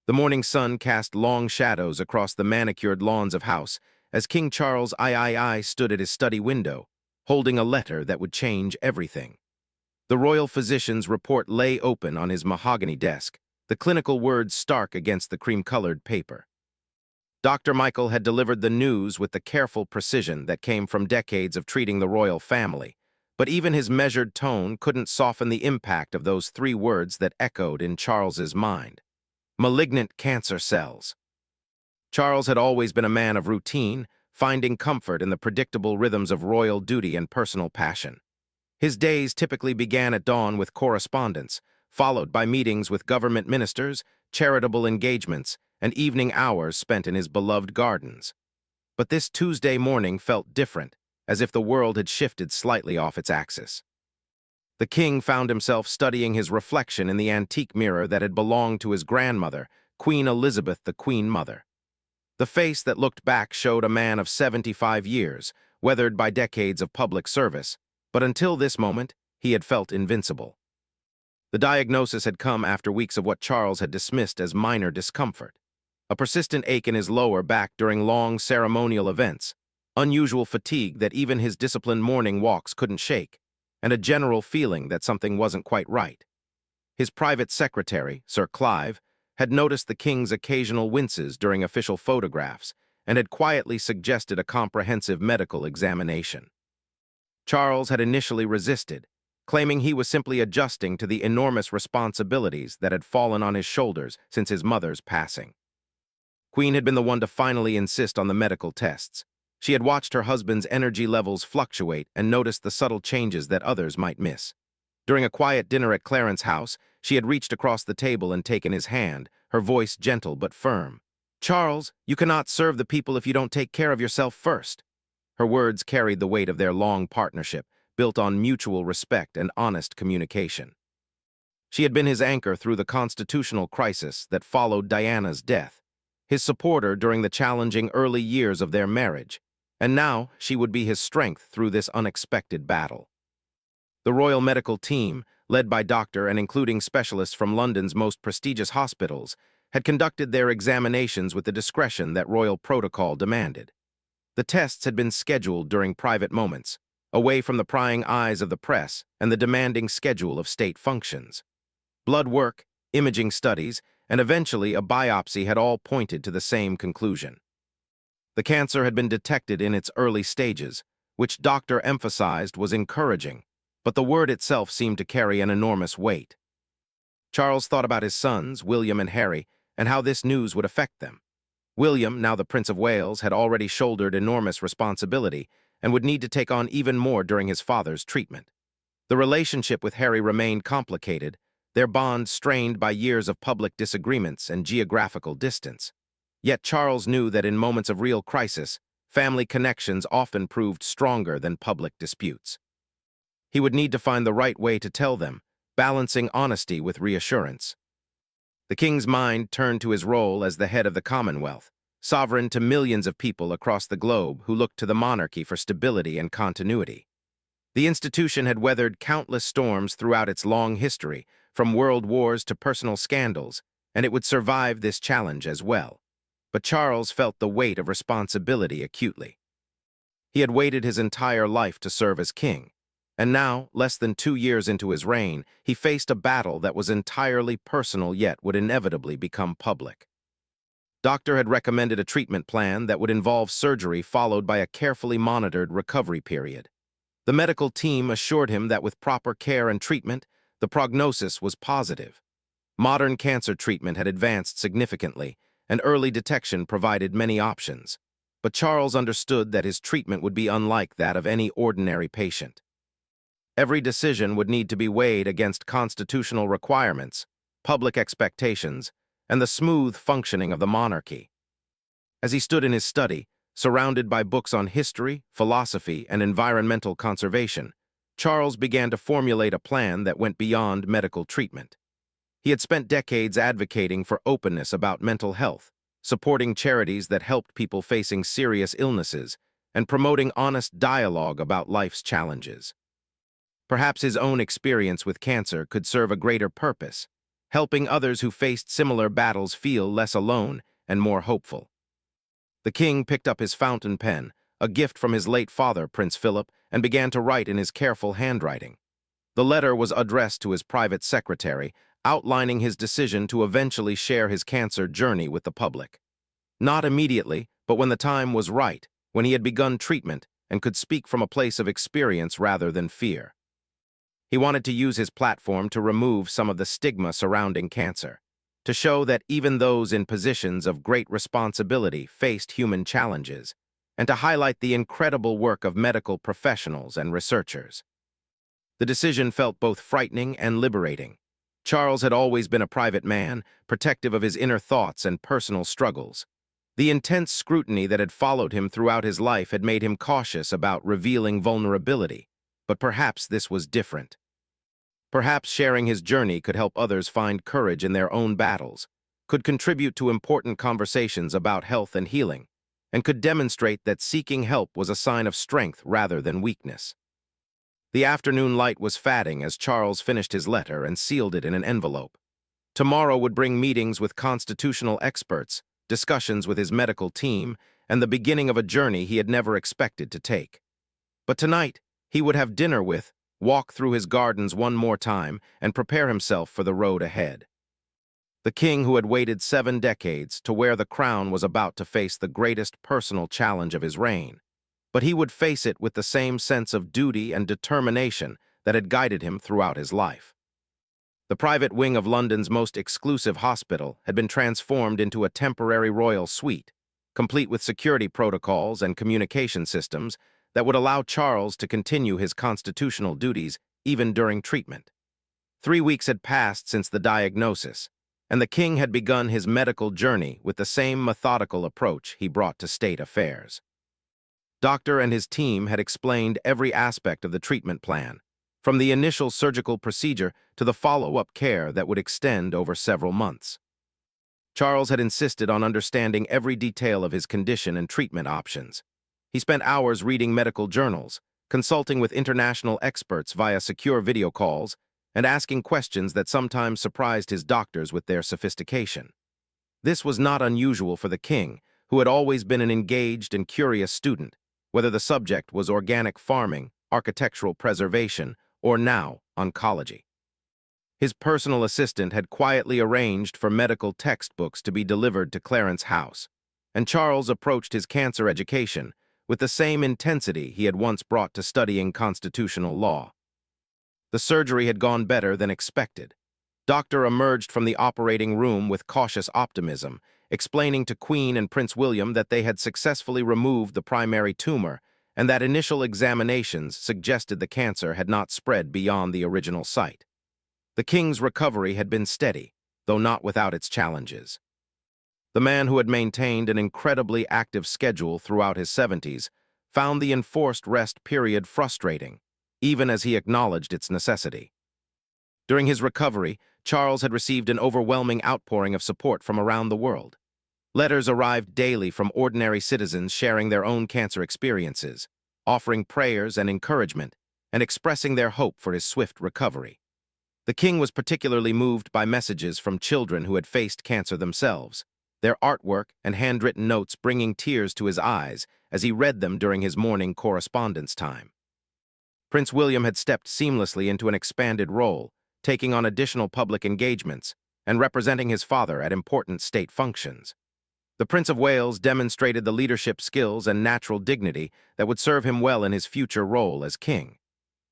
The morning sun cast long shadows across the manicured lawns of house as King Charles III stood at his study window, holding a letter that would change everything. The royal physician's report lay open on his mahogany desk, the clinical words stark against the cream-colored paper. Dr. Michael had delivered the news with the careful precision that came from decades of treating the royal family, but even his measured tone couldn't soften the impact of those three words that echoed in Charles's mind. Malignant cancer cells. Charles had always been a man of routine, finding comfort in the predictable rhythms of royal duty and personal passion. His days typically began at dawn with correspondence, followed by meetings with government ministers, charitable engagements, and evening hours spent in his beloved gardens. But this Tuesday morning felt different, as if the world had shifted slightly off its axis. The king found himself studying his reflection in the antique mirror that had belonged to his grandmother, Queen Elizabeth, the Queen Mother. The face that looked back showed a man of 75 years, weathered by decades of public service, but until this moment, he had felt invincible. The diagnosis had come after weeks of what Charles had dismissed as minor discomfort. A persistent ache in his lower back during long ceremonial events, unusual fatigue that even his disciplined morning walks couldn't shake, and a general feeling that something wasn't quite right. His private secretary, Sir Clive, had noticed the king's occasional winces during official photographs and had quietly suggested a comprehensive medical examination. Charles had initially resisted, claiming he was simply adjusting to the enormous responsibilities that had fallen on his shoulders since his mother's passing. Queen had been the one to finally insist on the medical tests. She had watched her husband's energy levels fluctuate and noticed the subtle changes that others might miss. During a quiet dinner at Clarence House, she had reached across the table and taken his hand, her voice gentle but firm. "Charles, you cannot serve the people if you don't take care of yourself first." Her words carried the weight of their long partnership, built on mutual respect and honest communication. She had been his anchor through the constitutional crisis that followed Diana's death, his supporter during the challenging early years of their marriage, and now she would be his strength through this unexpected battle. The royal medical team, led by Dr. and including specialists from London's most prestigious hospitals, had conducted their examinations with the discretion that royal protocol demanded. The tests had been scheduled during private moments, away from the prying eyes of the press and the demanding schedule of state functions. Blood work, imaging studies, and eventually a biopsy had all pointed to the same conclusion. The cancer had been detected in its early stages, which Doctor emphasized was encouraging, but the word itself seemed to carry an enormous weight. Charles thought about his sons, William and Harry, and how this news would affect them. William, now the Prince of Wales, had already shouldered enormous responsibility and would need to take on even more during his father's treatment. The relationship with Harry remained complicated, their bond strained by years of public disagreements and geographical distance. Yet Charles knew that in moments of real crisis, family connections often proved stronger than public disputes. He would need to find the right way to tell them, balancing honesty with reassurance. The king's mind turned to his role as the head of the Commonwealth, sovereign to millions of people across the globe who looked to the monarchy for stability and continuity. The institution had weathered countless storms throughout its long history, from world wars to personal scandals, and it would survive this challenge as well. But Charles felt the weight of responsibility acutely. He had waited his entire life to serve as king, and now, less than 2 years into his reign, he faced a battle that was entirely personal yet would inevitably become public. Doctor had recommended a treatment plan that would involve surgery followed by a carefully monitored recovery period. The medical team assured him that with proper care and treatment, the prognosis was positive. Modern cancer treatment had advanced significantly, and early detection provided many options. But Charles understood that his treatment would be unlike that of any ordinary patient. Every decision would need to be weighed against constitutional requirements, public expectations, and the smooth functioning of the monarchy. As he stood in his study, surrounded by books on history, philosophy, and environmental conservation, Charles began to formulate a plan that went beyond medical treatment. He had spent decades advocating for openness about mental health, supporting charities that helped people facing serious illnesses, and promoting honest dialogue about life's challenges. Perhaps his own experience with cancer could serve a greater purpose, helping others who faced similar battles feel less alone and more hopeful. The king picked up his fountain pen, a gift from his late father, Prince Philip, and began to write in his careful handwriting. The letter was addressed to his private secretary, outlining his decision to eventually share his cancer journey with the public. Not immediately, but when the time was right, when he had begun treatment and could speak from a place of experience rather than fear. He wanted to use his platform to remove some of the stigma surrounding cancer, to show that even those in positions of great responsibility faced human challenges, and to highlight the incredible work of medical professionals and researchers. The decision felt both frightening and liberating. Charles had always been a private man, protective of his inner thoughts and personal struggles. The intense scrutiny that had followed him throughout his life had made him cautious about revealing vulnerability, but perhaps this was different. Perhaps sharing his journey could help others find courage in their own battles, could contribute to important conversations about health and healing, and could demonstrate that seeking help was a sign of strength rather than weakness. The afternoon light was fading as Charles finished his letter and sealed it in an envelope. Tomorrow would bring meetings with constitutional experts, discussions with his medical team, and the beginning of a journey he had never expected to take. But tonight, he would have dinner with, walk through his gardens one more time, and prepare himself for the road ahead. The king who had waited 7 decades to wear the crown was about to face the greatest personal challenge of his reign, but he would face it with the same sense of duty and determination that had guided him throughout his life. The private wing of London's most exclusive hospital had been transformed into a temporary royal suite, complete with security protocols and communication systems that would allow Charles to continue his constitutional duties even during treatment. 3 weeks had passed since the diagnosis, and the king had begun his medical journey with the same methodical approach he brought to state affairs. Doctor and his team had explained every aspect of the treatment plan, from the initial surgical procedure to the follow-up care that would extend over several months. Charles had insisted on understanding every detail of his condition and treatment options. He spent hours reading medical journals, consulting with international experts via secure video calls, and asking questions that sometimes surprised his doctors with their sophistication. This was not unusual for the king, who had always been an engaged and curious student, whether the subject was organic farming, architectural preservation, or now oncology. His personal assistant had quietly arranged for medical textbooks to be delivered to Clarence House, and Charles approached his cancer education with the same intensity he had once brought to studying constitutional law. The surgery had gone better than expected. Doctor emerged from the operating room with cautious optimism, explaining to Queen and Prince William that they had successfully removed the primary tumor and that initial examinations suggested the cancer had not spread beyond the original site. The king's recovery had been steady, though not without its challenges. The man who had maintained an incredibly active schedule throughout his 70s found the enforced rest period frustrating, even as he acknowledged its necessity. During his recovery, Charles had received an overwhelming outpouring of support from around the world. Letters arrived daily from ordinary citizens sharing their own cancer experiences, offering prayers and encouragement, and expressing their hope for his swift recovery. The king was particularly moved by messages from children who had faced cancer themselves, their artwork and handwritten notes bringing tears to his eyes as he read them during his morning correspondence time. Prince William had stepped seamlessly into an expanded role, taking on additional public engagements and representing his father at important state functions. The Prince of Wales demonstrated the leadership skills and natural dignity that would serve him well in his future role as king.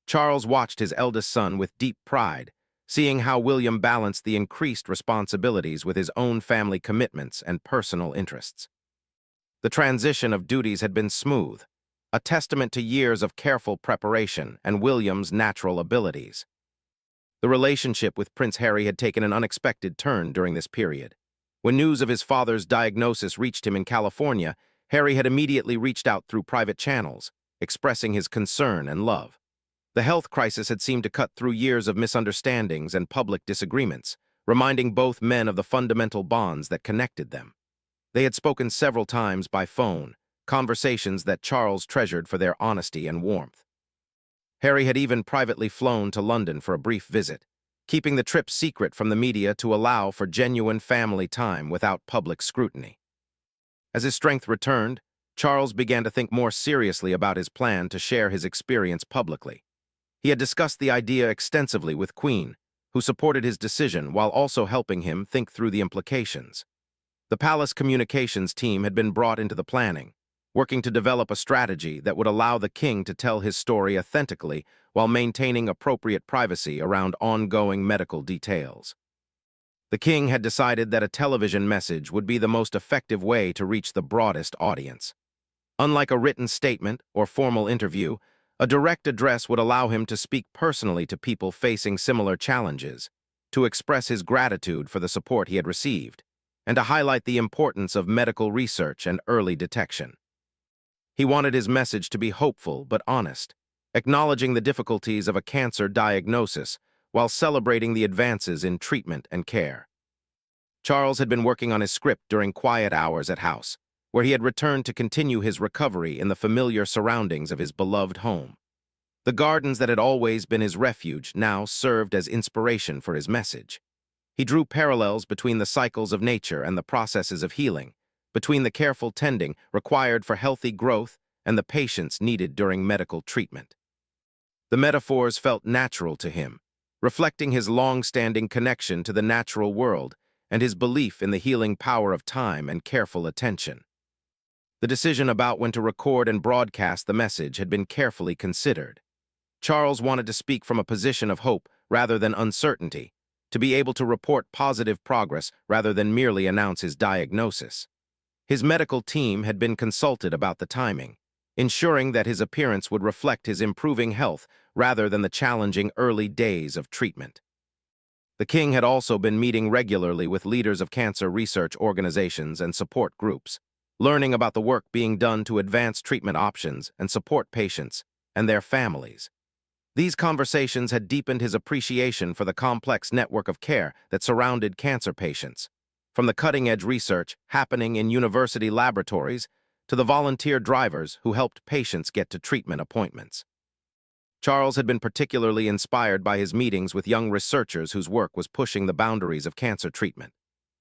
Charles watched his eldest son with deep pride, seeing how William balanced the increased responsibilities with his own family commitments and personal interests. The transition of duties had been smooth, a testament to years of careful preparation and William's natural abilities. The relationship with Prince Harry had taken an unexpected turn during this period. When news of his father's diagnosis reached him in California, Harry had immediately reached out through private channels, expressing his concern and love. The health crisis had seemed to cut through years of misunderstandings and public disagreements, reminding both men of the fundamental bonds that connected them. They had spoken several times by phone, conversations that Charles treasured for their honesty and warmth. Harry had even privately flown to London for a brief visit, keeping the trip secret from the media to allow for genuine family time without public scrutiny. As his strength returned, Charles began to think more seriously about his plan to share his experience publicly. He had discussed the idea extensively with Queen, who supported his decision while also helping him think through the implications. The palace communications team had been brought into the planning, working to develop a strategy that would allow the king to tell his story authentically while maintaining appropriate privacy around ongoing medical details. The king had decided that a television message would be the most effective way to reach the broadest audience. Unlike a written statement or formal interview, a direct address would allow him to speak personally to people facing similar challenges, to express his gratitude for the support he had received, and to highlight the importance of medical research and early detection. He wanted his message to be hopeful but honest, acknowledging the difficulties of a cancer diagnosis while celebrating the advances in treatment and care. Charles had been working on his script during quiet hours at house, where he had returned to continue his recovery in the familiar surroundings of his beloved home. The gardens that had always been his refuge now served as inspiration for his message. He drew parallels between the cycles of nature and the processes of healing, between the careful tending required for healthy growth and the patience needed during medical treatment. The metaphors felt natural to him, reflecting his long-standing connection to the natural world and his belief in the healing power of time and careful attention. The decision about when to record and broadcast the message had been carefully considered. Charles wanted to speak from a position of hope rather than uncertainty, to be able to report positive progress rather than merely announce his diagnosis. His medical team had been consulted about the timing, ensuring that his appearance would reflect his improving health rather than the challenging early days of treatment. The king had also been meeting regularly with leaders of cancer research organizations and support groups, learning about the work being done to advance treatment options and support patients and their families. These conversations had deepened his appreciation for the complex network of care that surrounded cancer patients, from the cutting-edge research happening in university laboratories to the volunteer drivers who helped patients get to treatment appointments. Charles had been particularly inspired by his meetings with young researchers whose work was pushing the boundaries of cancer treatment.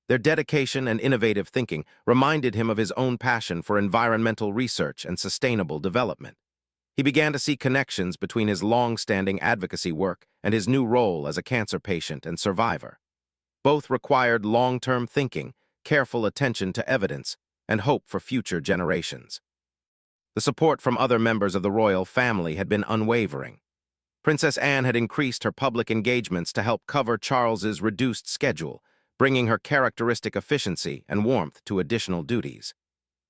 Their dedication and innovative thinking reminded him of his own passion for environmental research and sustainable development. He began to see connections between his long-standing advocacy work and his new role as a cancer patient and survivor. Both required long-term thinking, careful attention to evidence, and hope for future generations. The support from other members of the royal family had been unwavering. Princess Anne had increased her public engagements to help cover Charles's reduced schedule, bringing her characteristic efficiency and warmth to additional duties.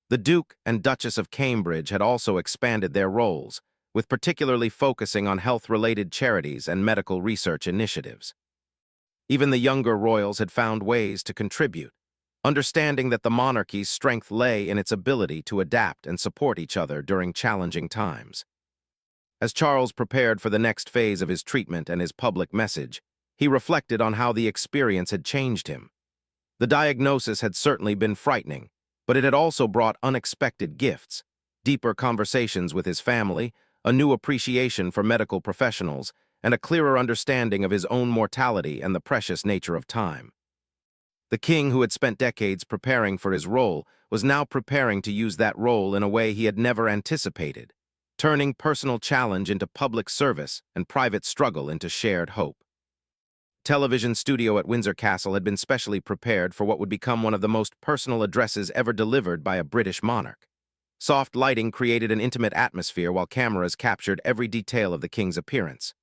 The Duke and Duchess of Cambridge had also expanded their roles, with particularly focusing on health-related charities and medical research initiatives. Even the younger royals had found ways to contribute, understanding that the monarchy's strength lay in its ability to adapt and support each other during challenging times. As Charles prepared for the next phase of his treatment and his public message, he reflected on how the experience had changed him. The diagnosis had certainly been frightening, but it had also brought unexpected gifts, deeper conversations with his family, a new appreciation for medical professionals, and a clearer understanding of his own mortality and the precious nature of time. The king, who had spent decades preparing for his role, was now preparing to use that role in a way he had never anticipated, turning personal challenge into public service and private struggle into shared hope. Television studio at Windsor Castle had been specially prepared for what would become one of the most personal addresses ever delivered by a British monarch. Soft lighting created an intimate atmosphere while cameras captured every detail of the king's appearance.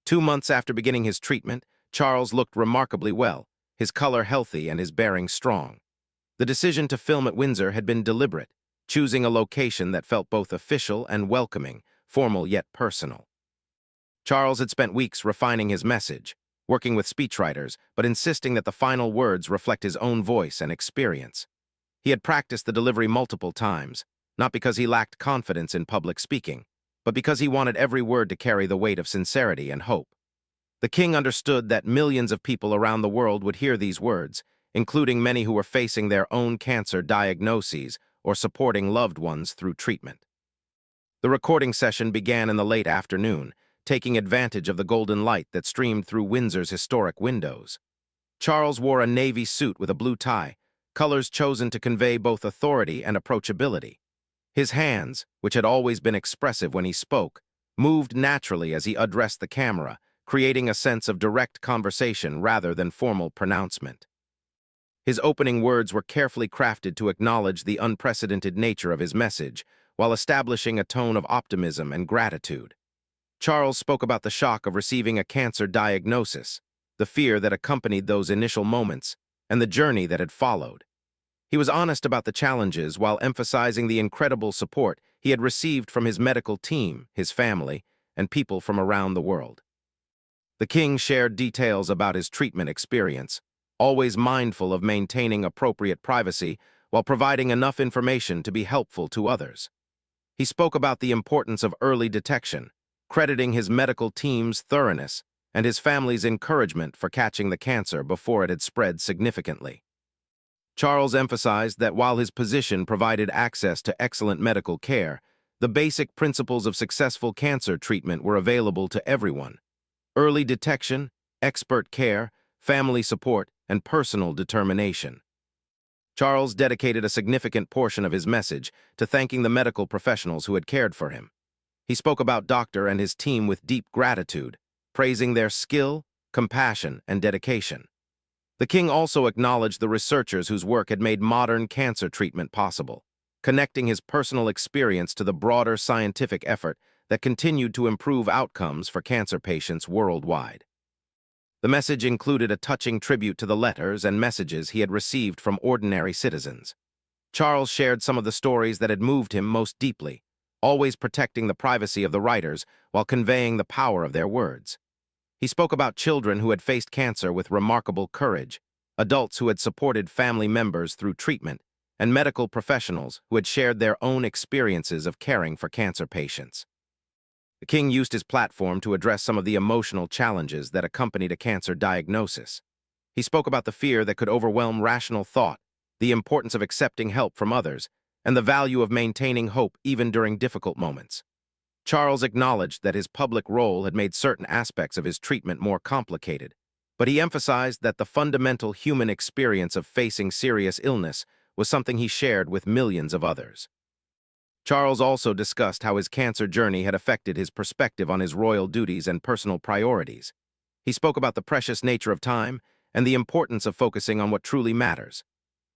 2 months after beginning his treatment, Charles looked remarkably well, his color healthy and his bearing strong. The decision to film at Windsor had been deliberate, choosing a location that felt both official and welcoming, formal yet personal. Charles had spent weeks refining his message, working with speechwriters, but insisting that the final words reflect his own voice and experience. He had practiced the delivery multiple times, not because he lacked confidence in public speaking, but because he wanted every word to carry the weight of sincerity and hope. The king understood that millions of people around the world would hear these words, including many who were facing their own cancer diagnoses or supporting loved ones through treatment. The recording session began in the late afternoon, taking advantage of the golden light that streamed through Windsor's historic windows. Charles wore a navy suit with a blue tie, colors chosen to convey both authority and approachability. His hands, which had always been expressive when he spoke, moved naturally as he addressed the camera, creating a sense of direct conversation rather than formal pronouncement. His opening words were carefully crafted to acknowledge the unprecedented nature of his message, while establishing a tone of optimism and gratitude. Charles spoke about the shock of receiving a cancer diagnosis, the fear that accompanied those initial moments, and the journey that had followed. He was honest about the challenges while emphasizing the incredible support he had received from his medical team, his family, and people from around the world. The king shared details about his treatment experience, always mindful of maintaining appropriate privacy while providing enough information to be helpful to others. He spoke about the importance of early detection, crediting his medical team's thoroughness and his family's encouragement for catching the cancer before it had spread significantly. Charles emphasized that while his position provided access to excellent medical care, the basic principles of successful cancer treatment were available to everyone: early detection, expert care, family support, and personal determination. Charles dedicated a significant portion of his message to thanking the medical professionals who had cared for him. He spoke about Doctor and his team with deep gratitude, praising their skill, compassion, and dedication. The king also acknowledged the researchers whose work had made modern cancer treatment possible, connecting his personal experience to the broader scientific effort that continued to improve outcomes for cancer patients worldwide. The message included a touching tribute to the letters and messages he had received from ordinary citizens. Charles shared some of the stories that had moved him most deeply, always protecting the privacy of the writers while conveying the power of their words. He spoke about children who had faced cancer with remarkable courage, adults who had supported family members through treatment, and medical professionals who had shared their own experiences of caring for cancer patients. The king used his platform to address some of the emotional challenges that accompanied a cancer diagnosis. He spoke about the fear that could overwhelm rational thought, the importance of accepting help from others, and the value of maintaining hope even during difficult moments. Charles acknowledged that his public role had made certain aspects of his treatment more complicated, but he emphasized that the fundamental human experience of facing serious illness was something he shared with millions of others. Charles also discussed how his cancer journey had affected his perspective on his royal duties and personal priorities. He spoke about the precious nature of time and the importance of focusing on what truly matters.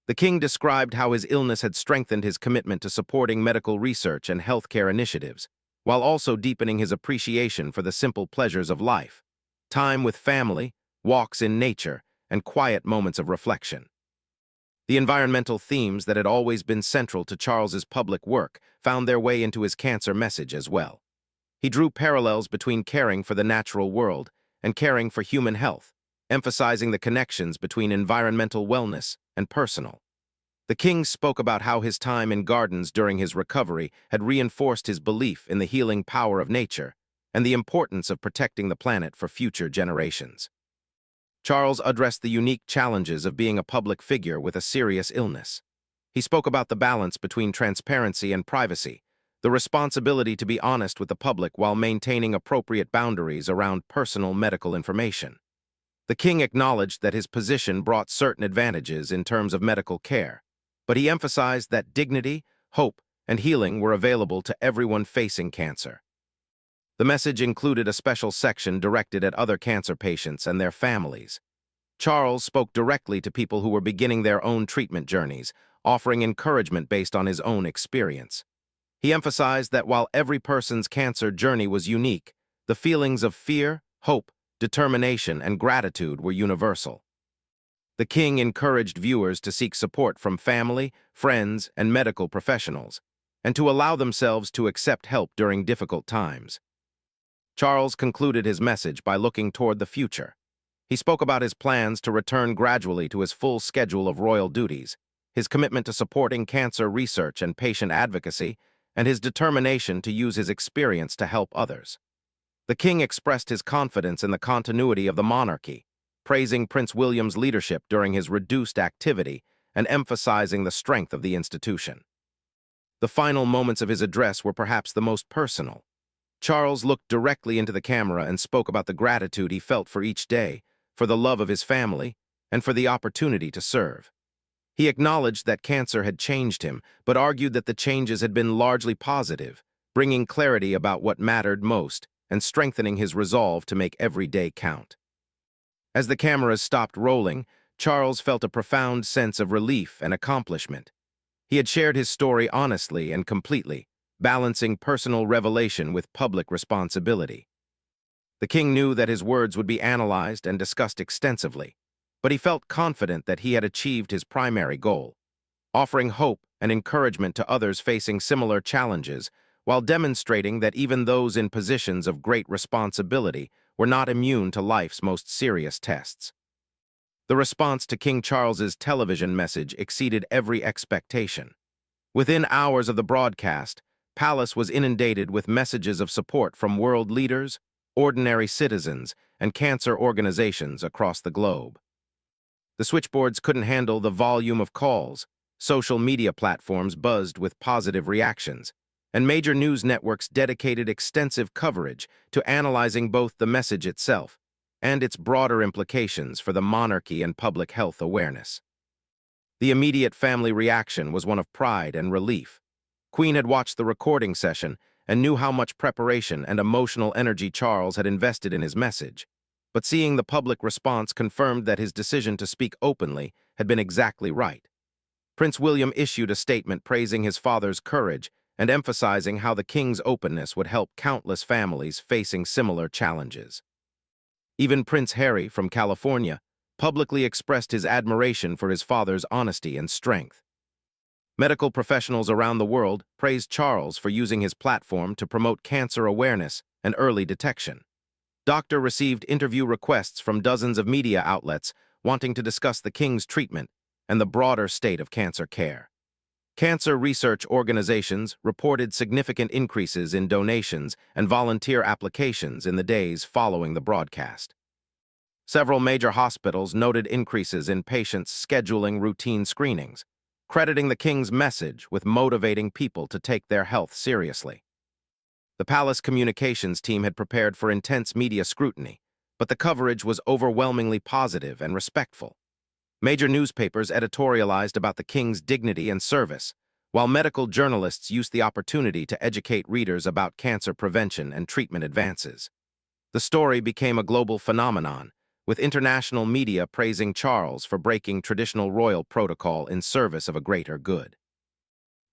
The king described how his illness had strengthened his commitment to supporting medical research and healthcare initiatives, while also deepening his appreciation for the simple pleasures of life: time with family, walks in nature, and quiet moments of reflection. The environmental themes that had always been central to Charles's public work found their way into his cancer message as well. He drew parallels between caring for the natural world and caring for human health, emphasizing the connections between environmental wellness and personal. The king spoke about how his time in gardens during his recovery had reinforced his belief in the healing power of nature and the importance of protecting the planet for future generations. Charles addressed the unique challenges of being a public figure with a serious illness. He spoke about the balance between transparency and privacy, the responsibility to be honest with the public while maintaining appropriate boundaries around personal medical information. The king acknowledged that his position brought certain advantages in terms of medical care, but he emphasized that dignity, hope, and healing were available to everyone facing cancer. The message included a special section directed at other cancer patients and their families. Charles spoke directly to people who were beginning their own treatment journeys, offering encouragement based on his own experience. He emphasized that while every person's cancer journey was unique, the feelings of fear, hope, determination, and gratitude were universal. The king encouraged viewers to seek support from family, friends, and medical professionals, and to allow themselves to accept help during difficult times. Charles concluded his message by looking toward the future. He spoke about his plans to return gradually to his full schedule of royal duties, his commitment to supporting cancer research and patient advocacy, and his determination to use his experience to help others. The king expressed his confidence in the continuity of the monarchy, praising Prince William's leadership during his reduced activity and emphasizing the strength of the institution. The final moments of his address were perhaps the most personal. Charles looked directly into the camera and spoke about the gratitude he felt for each day, for the love of his family, and for the opportunity to serve. He acknowledged that cancer had changed him, but argued that the changes had been largely positive, bringing clarity about what mattered most and strengthening his resolve to make every day count. As the cameras stopped rolling, Charles felt a profound sense of relief and accomplishment. He had shared his story honestly and completely, balancing personal revelation with public responsibility. The king knew that his words would be analyzed and discussed extensively, but he felt confident that he had achieved his primary goal, offering hope and encouragement to others facing similar challenges, while demonstrating that even those in positions of great responsibility were not immune to life's most serious tests. The response to King Charles's television message exceeded every expectation. Within hours of the broadcast, Palace was inundated with messages of support from world leaders, ordinary citizens, and cancer organizations across the globe. The switchboards couldn't handle the volume of calls, social media platforms buzzed with positive reactions, and major news networks dedicated extensive coverage to analyzing both the message itself and its broader implications for the monarchy and public health awareness. The immediate family reaction was one of pride and relief. Queen had watched the recording session and knew how much preparation and emotional energy Charles had invested in his message, but seeing the public response confirmed that his decision to speak openly had been exactly right. Prince William issued a statement praising his father's courage and emphasizing how the king's openness would help countless families facing similar challenges. Even Prince Harry from California publicly expressed his admiration for his father's honesty and strength. Medical professionals around the world praised Charles for using his platform to promote cancer awareness and early detection. Doctor received interview requests from dozens of media outlets wanting to discuss the king's treatment and the broader state of cancer care. Cancer research organizations reported significant increases in donations and volunteer applications in the days following the broadcast. Several major hospitals noted increases in patients scheduling routine screenings, crediting the king's message with motivating people to take their health seriously. The palace communications team had prepared for intense media scrutiny, but the coverage was overwhelmingly positive and respectful. Major newspapers editorialized about the king's dignity and service, while medical journalists used the opportunity to educate readers about cancer prevention and treatment advances. The story became a global phenomenon, with international media praising Charles for breaking traditional royal protocol in service of a greater good.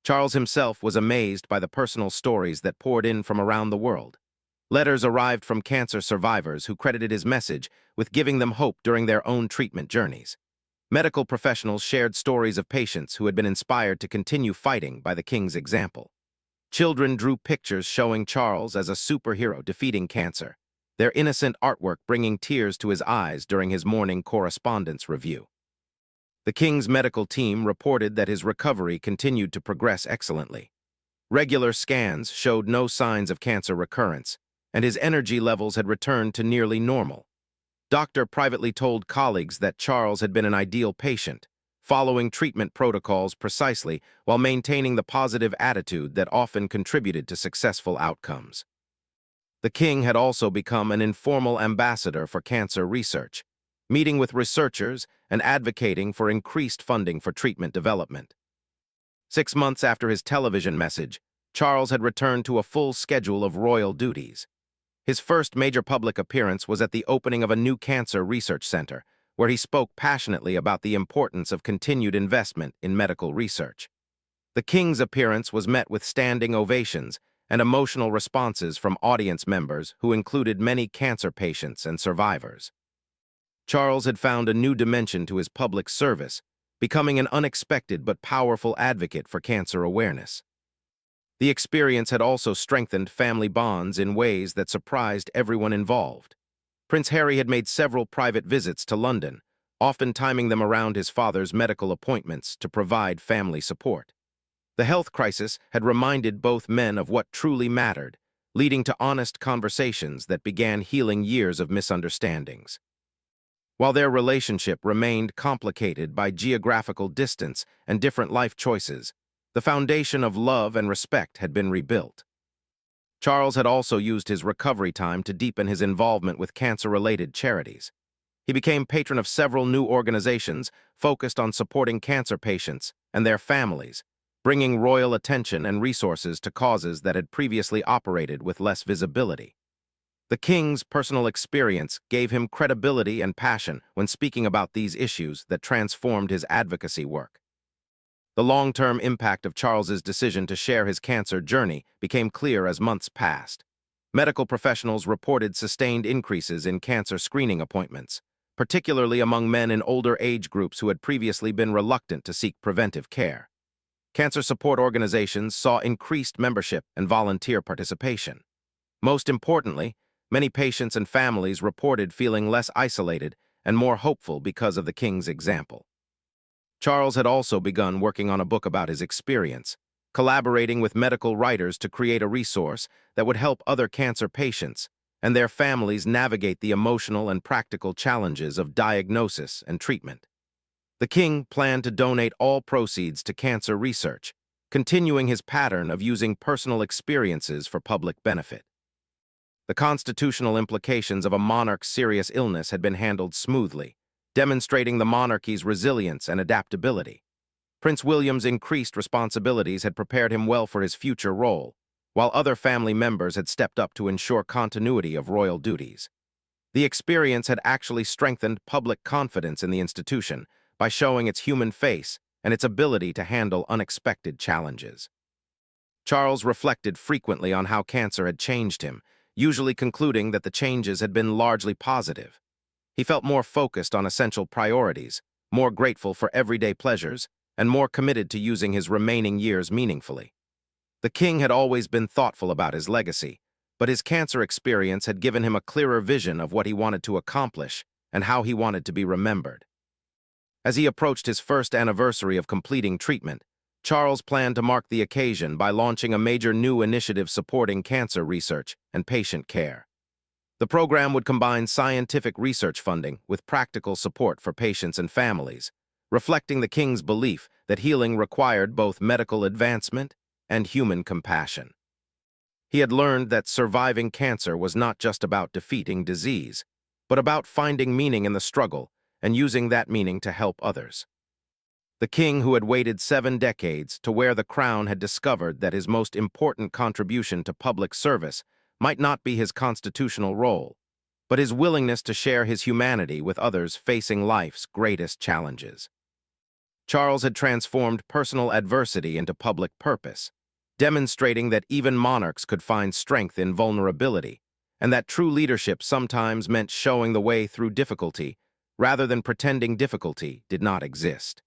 Charles himself was amazed by the personal stories that poured in from around the world. Letters arrived from cancer survivors who credited his message with giving them hope during their own treatment journeys. Medical professionals shared stories of patients who had been inspired to continue fighting by the king's example. Children drew pictures showing Charles as a superhero defeating cancer, their innocent artwork bringing tears to his eyes during his morning correspondence review. The king's medical team reported that his recovery continued to progress excellently. Regular scans showed no signs of cancer recurrence, and his energy levels had returned to nearly normal. Doctor privately told colleagues that Charles had been an ideal patient, following treatment protocols precisely while maintaining the positive attitude that often contributed to successful outcomes. The king had also become an informal ambassador for cancer research, meeting with researchers and advocating for increased funding for treatment development. 6 months after his television message, Charles had returned to a full schedule of royal duties. His first major public appearance was at the opening of a new cancer research center, where he spoke passionately about the importance of continued investment in medical research. The king's appearance was met with standing ovations and emotional responses from audience members who included many cancer patients and survivors. Charles had found a new dimension to his public service, becoming an unexpected but powerful advocate for cancer awareness. The experience had also strengthened family bonds in ways that surprised everyone involved. Prince Harry had made several private visits to London, often timing them around his father's medical appointments to provide family support. The health crisis had reminded both men of what truly mattered, leading to honest conversations that began healing years of misunderstandings. While their relationship remained complicated by geographical distance and different life choices, the foundation of love and respect had been rebuilt. Charles had also used his recovery time to deepen his involvement with cancer-related charities. He became patron of several new organizations focused on supporting cancer patients and their families, bringing royal attention and resources to causes that had previously operated with less visibility. The king's personal experience gave him credibility and passion when speaking about these issues that transformed his advocacy work. The long-term impact of Charles's decision to share his cancer journey became clear as months passed. Medical professionals reported sustained increases in cancer screening appointments, particularly among men in older age groups who had previously been reluctant to seek preventive care. Cancer support organizations saw increased membership and volunteer participation. Most importantly, many patients and families reported feeling less isolated and more hopeful because of the king's example. Charles had also begun working on a book about his experience, collaborating with medical writers to create a resource that would help other cancer patients and their families navigate the emotional and practical challenges of diagnosis and treatment. The king planned to donate all proceeds to cancer research, continuing his pattern of using personal experiences for public benefit. The constitutional implications of a monarch's serious illness had been handled smoothly, demonstrating the monarchy's resilience and adaptability. Prince William's increased responsibilities had prepared him well for his future role, while other family members had stepped up to ensure continuity of royal duties. The experience had actually strengthened public confidence in the institution by showing its human face and its ability to handle unexpected challenges. Charles reflected frequently on how cancer had changed him, usually concluding that the changes had been largely positive. He felt more focused on essential priorities, more grateful for everyday pleasures, and more committed to using his remaining years meaningfully. The king had always been thoughtful about his legacy, but his cancer experience had given him a clearer vision of what he wanted to accomplish and how he wanted to be remembered. As he approached his first anniversary of completing treatment, Charles planned to mark the occasion by launching a major new initiative supporting cancer research and patient care. The program would combine scientific research funding with practical support for patients and families, reflecting the king's belief that healing required both medical advancement and human compassion. He had learned that surviving cancer was not just about defeating disease, but about finding meaning in the struggle and using that meaning to help others. The king, who had waited 7 decades to wear the crown, had discovered that his most important contribution to public service might not be his constitutional role, but his willingness to share his humanity with others facing life's greatest challenges. Charles had transformed personal adversity into public purpose, demonstrating that even monarchs could find strength in vulnerability, and that true leadership sometimes meant showing the way through difficulty rather than pretending difficulty did not exist.